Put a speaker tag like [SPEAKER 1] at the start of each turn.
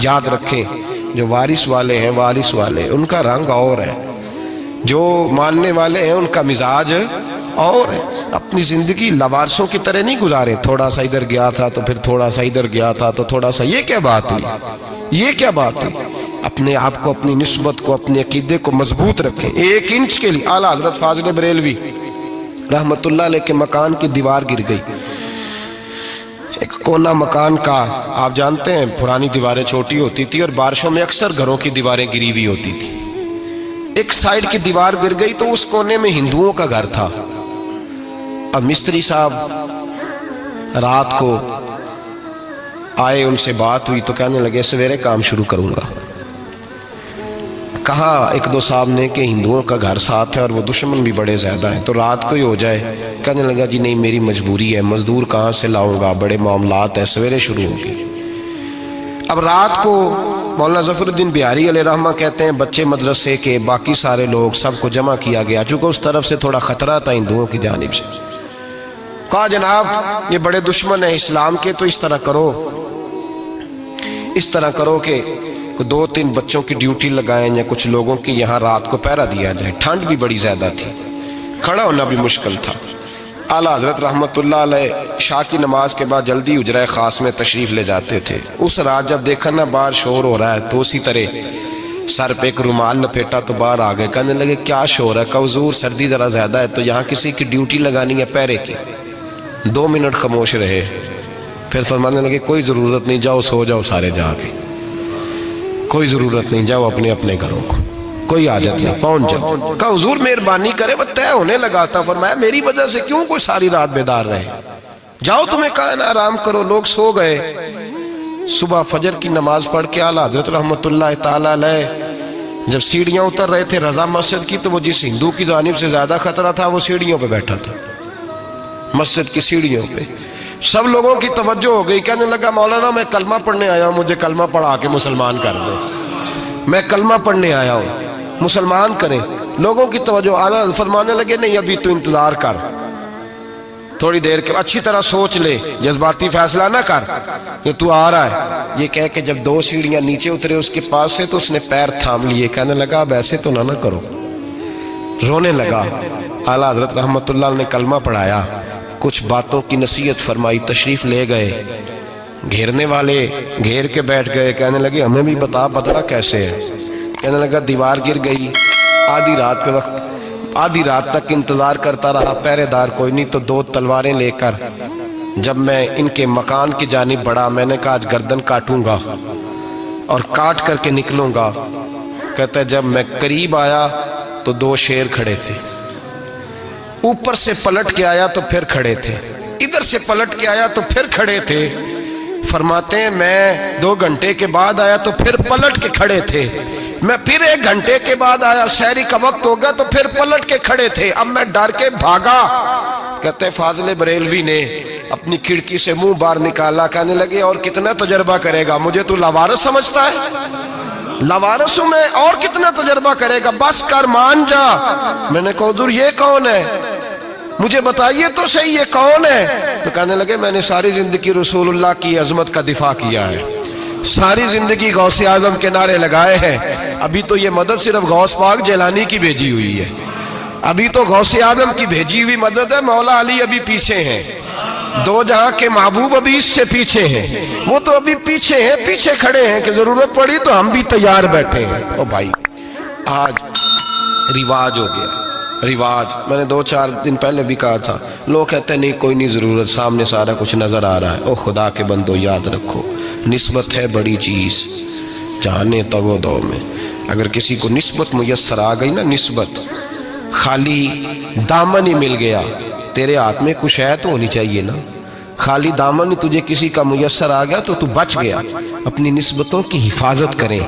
[SPEAKER 1] یاد رکھیں جو وارث والے ہیں، وارث والے ان کا رنگ اور ہے، جو ماننے والے ہیں ان کا مزاج اور ہے۔ اپنی زندگی لوارثوں کی طرح نہیں گزارے، تھوڑا سا ادھر گیا تھا تو پھر تھوڑا سا ادھر گیا تھا تو تھوڑا سا، یہ کیا بات ہوئی، یہ کیا بات ہوئی؟ اپنے آپ کو، اپنی نسبت کو، اپنے عقیدے کو مضبوط رکھیں۔ 1 انچ کے لیے اعلیٰ حضرت فاضل بریلوی رحمت اللہ علیہ کے مکان کی دیوار گر گئی، ایک کونا مکان کا، آپ جانتے ہیں پرانی دیواریں چھوٹی ہوتی تھی اور بارشوں میں اکثر گھروں کی دیواریں گری ہوئی ہوتی تھی۔ ایک سائیڈ کی دیوار گر گئی تو اس کونے میں ہندوؤں کا گھر تھا۔ اب مستری صاحب رات کو آئے، ان سے بات ہوئی تو کہنے لگے سویرے کام شروع کروں گا۔ کہا 1-2 صاحب نے کہ ہندوؤں کا گھر ساتھ ہے اور وہ دشمن بھی بڑے زیادہ ہیں، تو رات کو ہی ہو جائے۔ کہنے لگا جی نہیں، میری مجبوری ہے، مزدور کہاں سے لاؤں گا، بڑے معاملات ہیں، سویرے شروع ہوگی۔ اب رات کو مولانا ظفر الدین بہاری علیہ رحمہ کہتے ہیں بچے مدرسے کے، باقی سارے لوگ، سب کو جمع کیا گیا، چونکہ اس طرف سے تھوڑا خطرہ تھا ہندوؤں کی جانب سے۔ کہا جناب یہ بڑے دشمن ہیں اسلام کے، تو اس طرح کرو کہ 2-3 بچوں کی ڈیوٹی لگائیں یا کچھ لوگوں کی یہاں رات کو پہرا دیا جائے۔ ٹھنڈ بھی بڑی زیادہ تھی، کھڑا ہونا بھی مشکل تھا۔ اعلیٰ حضرت رحمت اللہ علیہ عشاء کی نماز کے بعد جلدی حجرہ خاص میں تشریف لے جاتے تھے۔ اس رات جب دیکھا نا باہر شور ہو رہا ہے تو اسی طرح سر پہ ایک رومال لپیٹا تو باہر آ گئے۔ کہنے لگے کیا شور ہے؟ کہا حضور سردی ذرا زیادہ ہے تو یہاں کسی کی ڈیوٹی لگانی ہے پہرے کی۔ 2 منٹ خاموش رہے، پھر فرمانے لگے کوئی ضرورت نہیں، جاؤ سو جاؤ سارے جا کے، کوئی ضرورت نہیں، جاؤ اپنے اپنے گھروں کو، کوئی حاجت نہیں، پہنچ جاؤ۔ کہا حضور مہربانی کرے، وہ طے ہونے لگا تھا۔ فرمایا میری وجہ سے کیوں کوئی ساری رات بیدار رہے، جاؤ تمہیں کہا نا آرام کرو۔ لوگ سو گئے۔ صبح فجر کی نماز پڑھ کے اعلیٰ حضرت رحمت اللہ تعالیٰ علیہ جب سیڑھیاں اتر رہے تھے رضا مسجد کی، تو وہ جس ہندو کی جانب سے زیادہ خطرہ تھا وہ سیڑھیوں پہ بیٹھا تھا، مسجد کی سیڑھیوں پہ۔ سب لوگوں کی توجہ ہو گئی، کہنے لگا مولانا میں کلمہ پڑھنے آیا ہوں، مجھے کلمہ پڑھا کے مسلمان کر دیں، میں کلمہ پڑھنے آیا ہوں، مسلمان کریں۔ لوگوں کی توجہ، اعلیٰ فرمانے لگے نہیں ابھی تو انتظار کر، تھوڑی دیر کے اچھی طرح سوچ لے، جذباتی فیصلہ نہ کر کہ تو آ رہا ہے۔ یہ کہہ کے جب 2 سیڑھیاں نیچے اترے اس کے پاس سے تو اس نے پیر تھام لیے، کہنے لگا اب ایسے تو نہ کرو، رونے لگا۔ اعلیٰ حضرت رحمت اللہ نے کلمہ پڑھایا، کچھ باتوں کی نصیحت فرمائی، تشریف لے گئے۔ گھیرنے والے گھیر کے بیٹھ گئے، کہنے لگے ہمیں بھی بتا بدلا کیسے ہے۔ کہنے لگا دیوار گر گئی، آدھی رات کے وقت، آدھی رات تک انتظار کرتا رہا، پہرے دار کوئی نہیں، تو 2 تلواریں لے کر جب میں ان کے مکان کی جانب بڑھا، میں نے کہا آج گردن کاٹوں گا اور کاٹ کر کے نکلوں گا۔ کہتا ہے جب میں قریب آیا تو 2 شیر کھڑے تھے، اوپر سے پلٹ کے آیا تو پھر کھڑے تھے، ادھر سے پلٹ کے آیا تو پھر کھڑے تھے۔ فرماتے ہیں میں 2 گھنٹے کے بعد آیا تو پھر پلٹ کے کھڑے تھے، میں پھر 1 گھنٹے کے بعد آیا، سحری کا وقت ہو گیا تو پھر پلٹ کے کھڑے تھے، اب میں ڈر کے بھاگا۔ کہتے ہیں فاضل بریلوی نے اپنی کھڑکی سے منہ باہر نکالا، کہنے لگے اور کتنا تجربہ کرے گا، مجھے تو لاوارث سمجھتا ہے، لاوارث ہوں میں، اور کتنا تجربہ کرے گا، بس کر مان جا۔ میں نے کہا حضور یہ کون ہے، مجھے بتائیے تو صحیح یہ کون ہے؟ تو کہنے لگے میں نے ساری زندگی رسول اللہ کی عظمت کا دفاع کیا ہے، ساری زندگی غوث اعظم کے نعرے لگائے ہیں، ابھی تو یہ مدد صرف غوث پاک جیلانی کی بھیجی ہوئی ہے، ابھی تو غوث اعظم کی بھیجی ہوئی مدد ہے، مولا علی ابھی پیچھے ہیں، 2 جہاں کے محبوب ابھی اس سے پیچھے ہیں، وہ تو ابھی پیچھے ہیں، پیچھے کھڑے ہیں کہ ضرورت پڑی تو ہم بھی تیار بیٹھے ہیں۔ او بھائی آج رواج ہو گیا، رواج، میں نے 2-4 دن پہلے بھی کہا تھا، لوگ کہتے ہیں نہیں کوئی نہیں ضرورت، سامنے سارا کچھ نظر آ رہا ہے۔ او خدا کے بندو یاد رکھو نسبت ہے بڑی چیز، جانے تو دو میں اگر کسی کو نسبت میسر آ گئی نا، نسبت، خالی دامن ہی مل گیا، تیرے ہاتھ میں کچھ ہے تو ہونی چاہیے نا، خالی دامن ہی تجھے کسی کا میسر آ گیا تو تو بچ گیا۔ اپنی نسبتوں کی حفاظت کریں۔